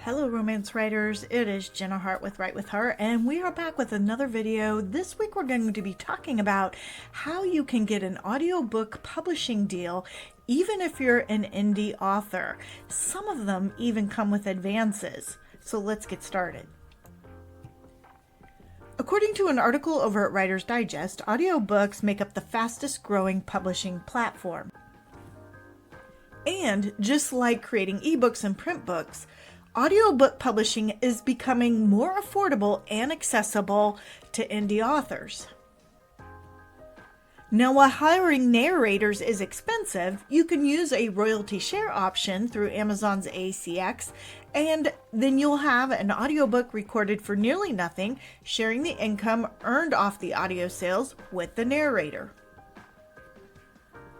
Hello romance writers, it is Jenna Harte with Write With Her, and we are back with another video. This week we're going to be talking about how you can get an audiobook publishing deal even if you're an indie author. Some of them even come with advances. So let's get started. According to an article over at Writer's Digest, audiobooks make up the fastest growing publishing platform. And just like creating ebooks and print books, audiobook publishing is becoming more affordable and accessible to indie authors. Now, while hiring narrators is expensive, you can use a royalty share option through Amazon's ACX, and then you'll have an audiobook recorded for nearly nothing, sharing the income earned off the audio sales with the narrator.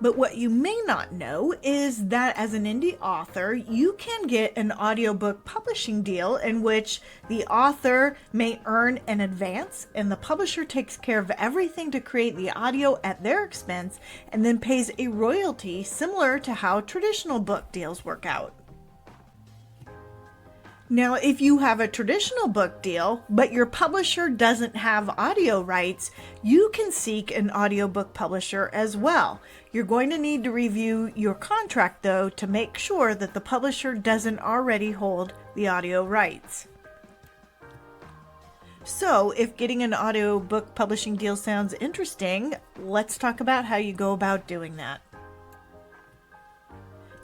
But what you may not know is that as an indie author, you can get an audiobook publishing deal in which the author may earn an advance and the publisher takes care of everything to create the audio at their expense and then pays a royalty similar to how traditional book deals work out. Now, if you have a traditional book deal, but your publisher doesn't have audio rights, you can seek an audiobook publisher as well. You're going to need to review your contract, though, to make sure that the publisher doesn't already hold the audio rights. So, if getting an audiobook publishing deal sounds interesting, let's talk about how you go about doing that.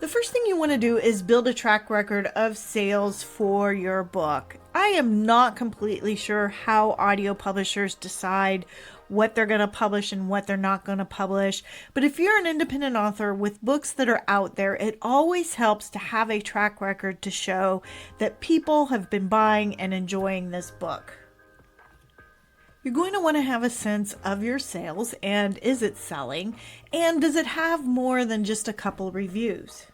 The first thing you want to do is build a track record of sales for your book. I am not completely sure how audio publishers decide what they're going to publish and what they're not going to publish, but if you're an independent author with books that are out there, it always helps to have a track record to show that people have been buying and enjoying this book. You're going to want to have a sense of your sales, and is it selling, and does it have more than just a couple reviews?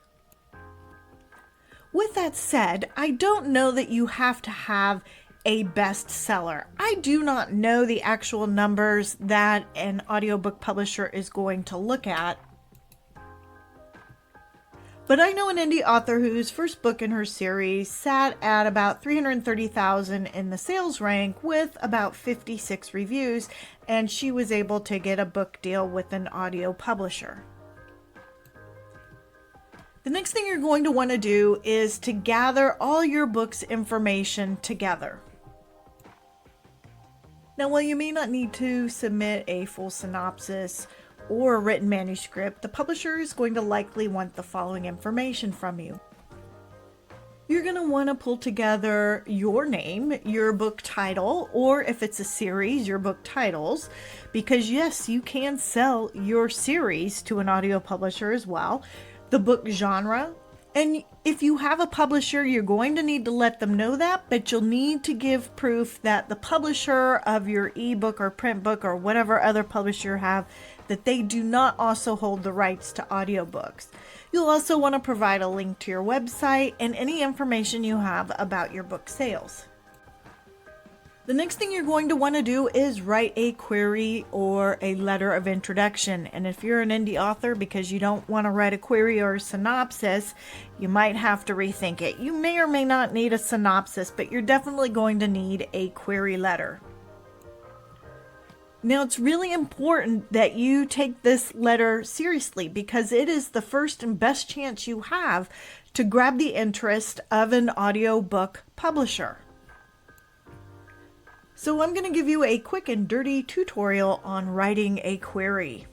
With that said, I don't know that you have to have a bestseller. I do not know the actual numbers that an audiobook publisher is going to look at. But I know an indie author whose first book in her series sat at about 330,000 in the sales rank with about 56 reviews, and she was able to get a book deal with an audio publisher. The next thing you're going to want to do is to gather all your book's information together. Now, while you may not need to submit a full synopsis or a written manuscript, the publisher is going to likely want the following information from you. You're going to want to pull together your name, your book title, or if it's a series, your book titles, because yes, you can sell your series to an audio publisher as well. The book genre, and if you have a publisher, you're going to need to let them know that, but you'll need to give proof that the publisher of your ebook or print book or whatever other publisher you have, that they do not also hold the rights to audiobooks. You'll also want to provide a link to your website and any information you have about your book sales. The next thing you're going to want to do is write a query or a letter of introduction. And if you're an indie author, because you don't want to write a query or a synopsis, you might have to rethink it. You may or may not need a synopsis, but you're definitely going to need a query letter. Now, it's really important that you take this letter seriously because it is the first and best chance you have to grab the interest of an audiobook publisher. So I'm going to give you a quick and dirty tutorial on writing a query.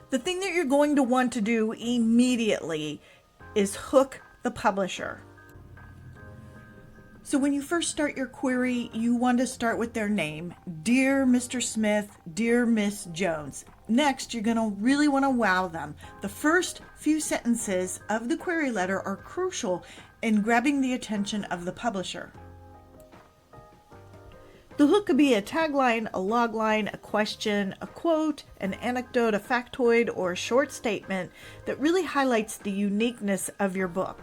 The thing that you're going to want to do immediately is hook the publisher. So when you first start your query, you want to start with their name. Dear Mr. Smith, Dear Miss Jones. Next, you're going to really want to wow them. The first few sentences of the query letter are crucial in grabbing the attention of the publisher. The hook could be a tagline, a logline, a question, a quote, an anecdote, a factoid, or a short statement that really highlights the uniqueness of your book.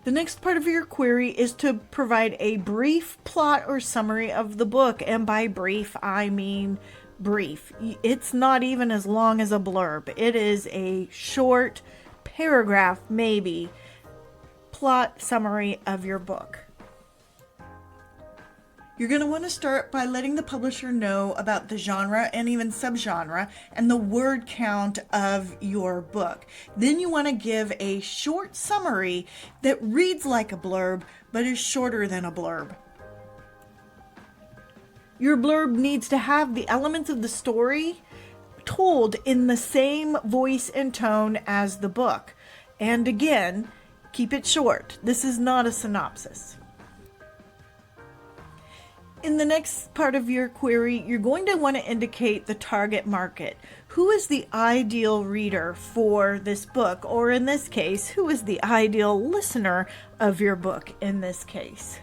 The next part of your query is to provide a brief plot or summary of the book, and by brief, I mean brief. It's not even as long as a blurb. It is a short paragraph, maybe, plot summary of your book. You're going to want to start by letting the publisher know about the genre and even subgenre and the word count of your book. Then you want to give a short summary that reads like a blurb but is shorter than a blurb. Your blurb needs to have the elements of the story told in the same voice and tone as the book. And again, keep it short. This is not a synopsis. In the next part of your query, you're going to want to indicate the target market. Who is the ideal reader for this book? Or in this case, who is the ideal listener of your book in this case?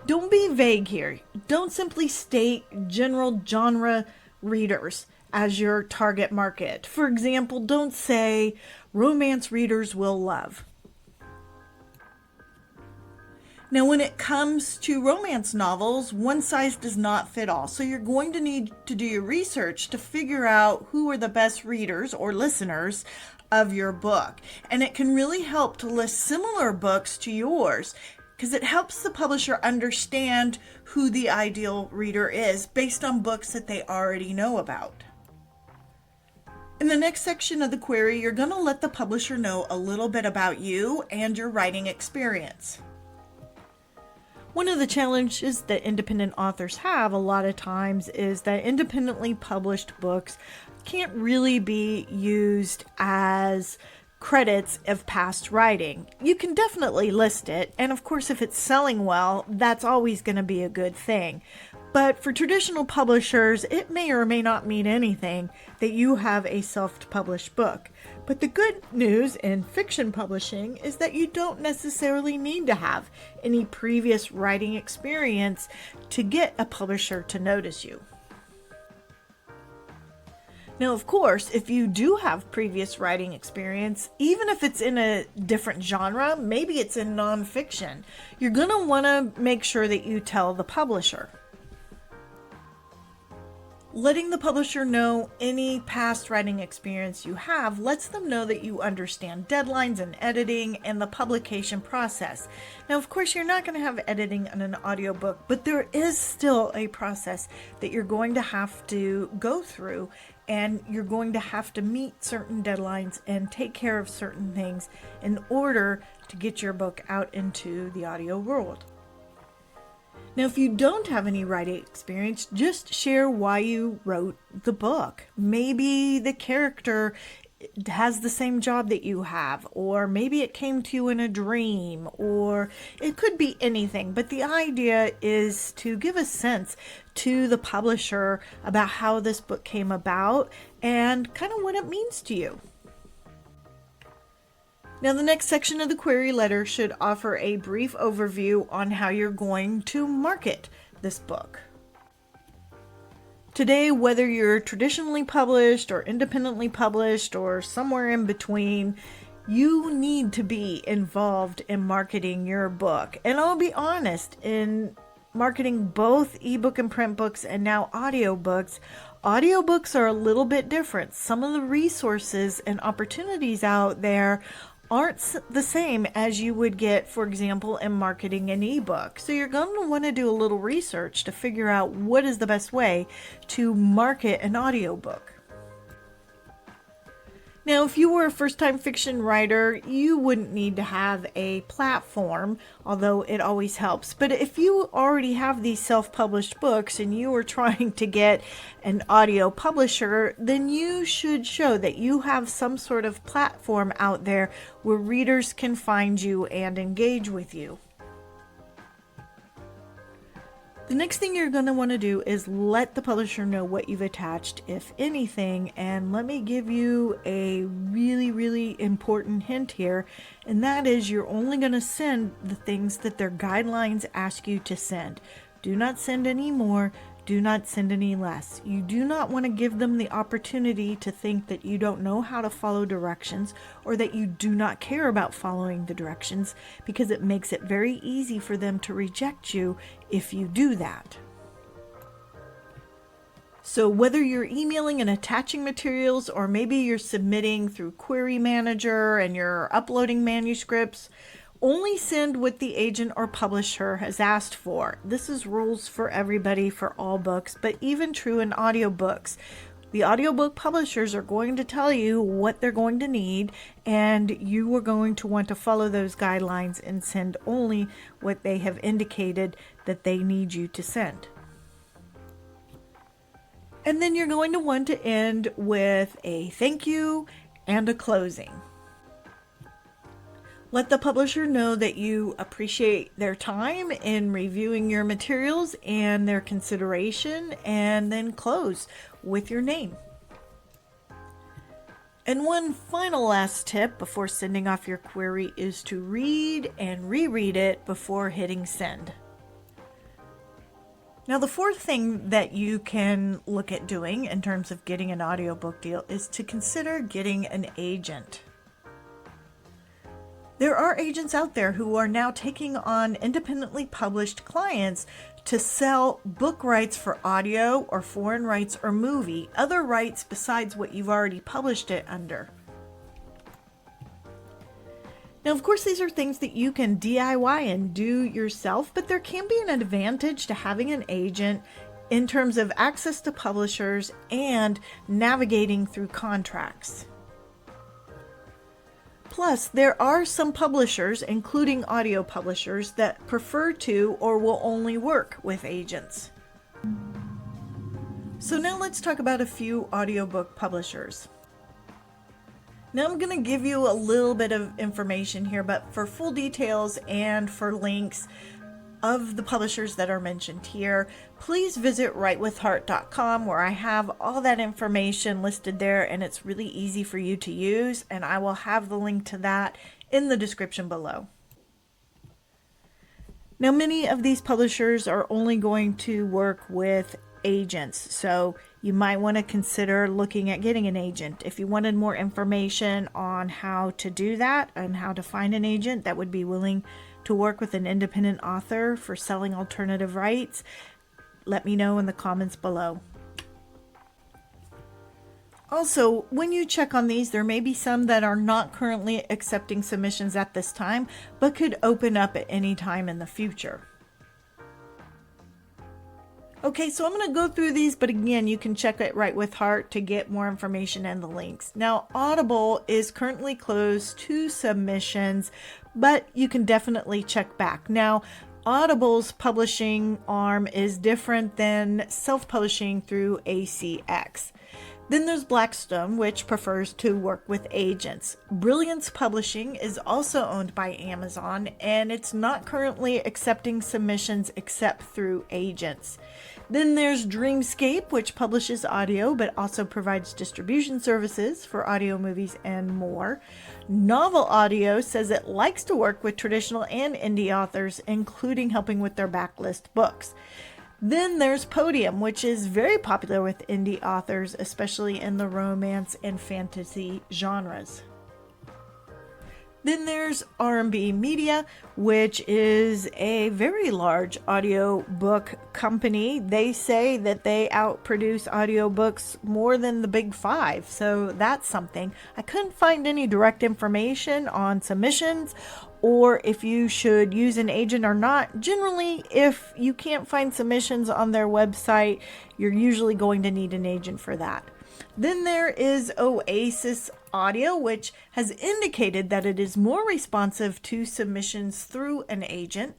Don't be vague here. Don't simply state general genre readers as your target market. For example, don't say romance readers will love. Now, when it comes to romance novels, one size does not fit all. So you're going to need to do your research to figure out who are the best readers or listeners of your book. And it can really help to list similar books to yours, because it helps the publisher understand who the ideal reader is based on books that they already know about. In the next section of the query, you're going to let the publisher know a little bit about you and your writing experience. One of the challenges that independent authors have a lot of times is that independently published books can't really be used as credits of past writing. You can definitely list it, and of course if it's selling well, that's always going to be a good thing. But for traditional publishers, it may or may not mean anything that you have a self-published book. But the good news in fiction publishing is that you don't necessarily need to have any previous writing experience to get a publisher to notice you. Now, of course, if you do have previous writing experience, even if it's in a different genre, maybe it's in nonfiction, you're going to want to make sure that you tell the publisher. Letting the publisher know any past writing experience you have lets them know that you understand deadlines and editing and the publication process. Now, of course, you're not going to have editing on an audiobook, but there is still a process that you're going to have to go through, and you're going to have to meet certain deadlines and take care of certain things in order to get your book out into the audio world. Now, if you don't have any writing experience, just share why you wrote the book. Maybe the character has the same job that you have, or maybe it came to you in a dream, or it could be anything. But the idea is to give a sense to the publisher about how this book came about and kind of what it means to you. Now, the next section of the query letter should offer a brief overview on how you're going to market this book. Today, whether you're traditionally published or independently published or somewhere in between, you need to be involved in marketing your book. And I'll be honest, in marketing both ebook and print books and now audiobooks, audiobooks are a little bit different. Some of the resources and opportunities out there aren't the same as you would get, for example, in marketing an ebook. So you're going to want to do a little research to figure out what is the best way to market an audiobook. Now, if you were a first-time fiction writer, you wouldn't need to have a platform, although it always helps. But if you already have these self-published books and you are trying to get an audio publisher, then you should show that you have some sort of platform out there where readers can find you and engage with you. The next thing you're going to want to do is let the publisher know what you've attached, if anything, and let me give you a really important hint here, and that is you're only going to send the things that their guidelines ask you to send. Do not send any more. Do not send any less. You do not want to give them the opportunity to think that you don't know how to follow directions or that you do not care about following the directions, because it makes it very easy for them to reject you if you do that. So whether you're emailing and attaching materials, or maybe you're submitting through Query Manager and you're uploading manuscripts, only send what the agent or publisher has asked for. This is rules for everybody for all books, but even true in audiobooks. The audiobook publishers are going to tell you what they're going to need, and you are going to want to follow those guidelines and send only what they have indicated that they need you to send. And then you're going to want to end with a thank you and a closing. Let the publisher know that you appreciate their time in reviewing your materials and their consideration, and then close with your name. And one final last tip before sending off your query is to read and reread it before hitting send. Now, the fourth thing that you can look at doing in terms of getting an audiobook deal is to consider getting an agent. There are agents out there who are now taking on independently published clients to sell book rights for audio or foreign rights or movie, other rights besides what you've already published it under. Now, of course, these are things that you can DIY and do yourself, but there can be an advantage to having an agent in terms of access to publishers and navigating through contracts. Plus, there are some publishers, including audio publishers, that prefer to or will only work with agents. So now let's talk about a few audiobook publishers. Now I'm going to give you a little bit of information here, but for full details and for links of the publishers that are mentioned here, please visit writewithheart.com, where I have all that information listed there, and it's really easy for you to use, and I will have the link to that in the description below. Now, many of these publishers are only going to work with agents, so you might want to consider looking at getting an agent. If you wanted more information on how to do that and how to find an agent that would be willing to work with an independent author for selling alternative rights, let me know in the comments below. Also, when you check on these, there may be some that are not currently accepting submissions at this time, but could open up at any time in the future. Okay, so I'm going to go through these, but again, you can check it Right with Heart to get more information and the links. Now, Audible is currently closed to submissions, but you can definitely check back. Now, Audible's publishing arm is different than self-publishing through ACX. Then there's Blackstone, which prefers to work with agents. Brilliance Publishing is also owned by Amazon, and it's not currently accepting submissions except through agents. Then there's Dreamscape, which publishes audio but also provides distribution services for audio movies and more. Novel Audio says it likes to work with traditional and indie authors, including helping with their backlist books. Then there's Podium, which is very popular with indie authors, especially in the romance and fantasy genres. Then there's R&B Media, which is a very large audiobook company. They say that they outproduce audiobooks more than the big five, so that's something. I couldn't find any direct information on submissions or if you should use an agent or not. Generally, if you can't find submissions on their website, you're usually going to need an agent for that. Then there is Oasis Audio, which has indicated that it is more responsive to submissions through an agent.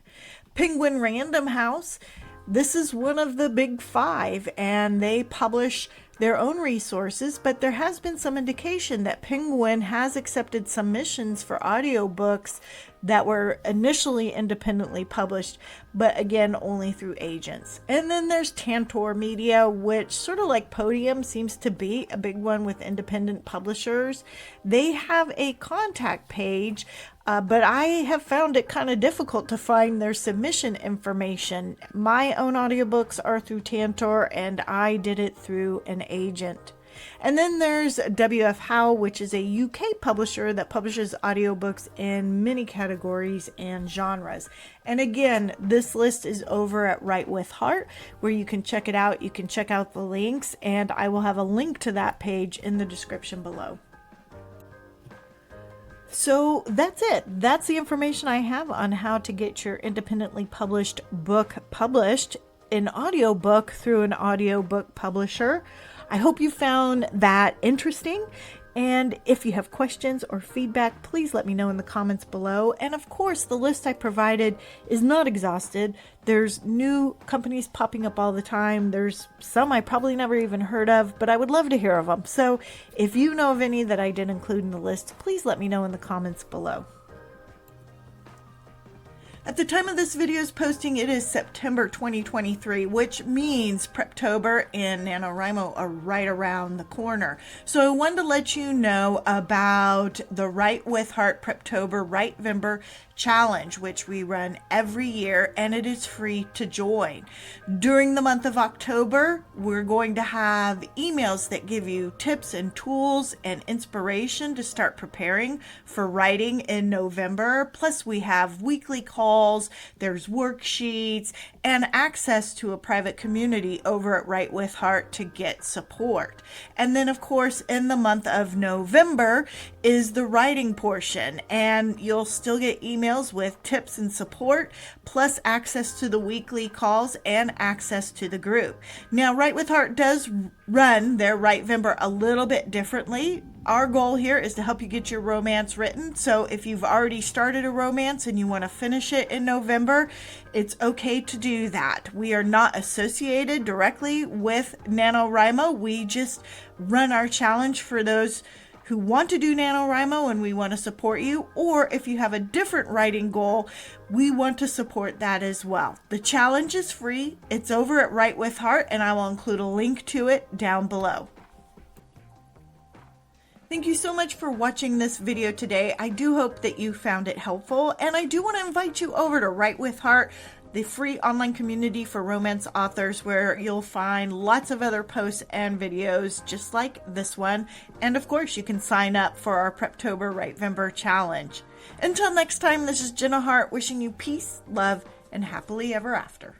Penguin Random House, this is one of the big five, and they publish their own resources, but there has been some indication that Penguin has accepted submissions for audiobooks that were initially independently published, but again, only through agents. And then there's Tantor Media, which sort of like Podium seems to be a big one with independent publishers. They have a contact page, but I have found it kind of difficult to find their submission information. My own audiobooks are through Tantor, and I did it through an agent. And then there's W.F. Howe, which is a UK publisher that publishes audiobooks in many categories and genres. And again, this list is over at Write with Heart, where you can check it out. You can check out the links, and I will have a link to that page in the description below. So that's it. That's the information I have on how to get your independently published book published in audiobook through an audiobook publisher. I hope you found that interesting. And if you have questions or feedback, please let me know in the comments below. And of course, the list I provided is not exhausted. There's new companies popping up all the time. There's some I probably never even heard of, but I would love to hear of them. So if you know of any that I didn't include in the list, please let me know in the comments below. At the time of this video's posting, it is September 2023, which means Preptober and NaNoWriMo are right around the corner. So I wanted to let you know about the Write with Heart Preptober Write-Vember Challenge, which we run every year, and it is free to join. During the month of October, we're going to have emails that give you tips and tools and inspiration to start preparing for writing in November. Plus, we have weekly calls, there's worksheets, and access to a private community over at Write with Heart to get support. And then, of course, in the month of November is the writing portion, and you'll still get emails with tips and support, plus access to the weekly calls and access to the group. Now, Write with Heart does run their Write-Vember a little bit differently. Our goal here is to help you get your romance written. So if you've already started a romance and you want to finish it in November, it's okay to do that. We are not associated directly with NaNoWriMo. We just run our challenge for those who want to do NaNoWriMo and we want to support you, or if you have a different writing goal, we want to support that as well. The challenge is free. It's over at Write with Heart, and I will include a link to it down below. Thank you so much for watching this video today. I do hope that you found it helpful, and I do want to invite you over to Write with Heart, the free online community for romance authors, where you'll find lots of other posts and videos just like this one. And of course, you can sign up for our Preptober Write-Vember Challenge. Until next time, this is Jenna Harte wishing you peace, love, and happily ever after.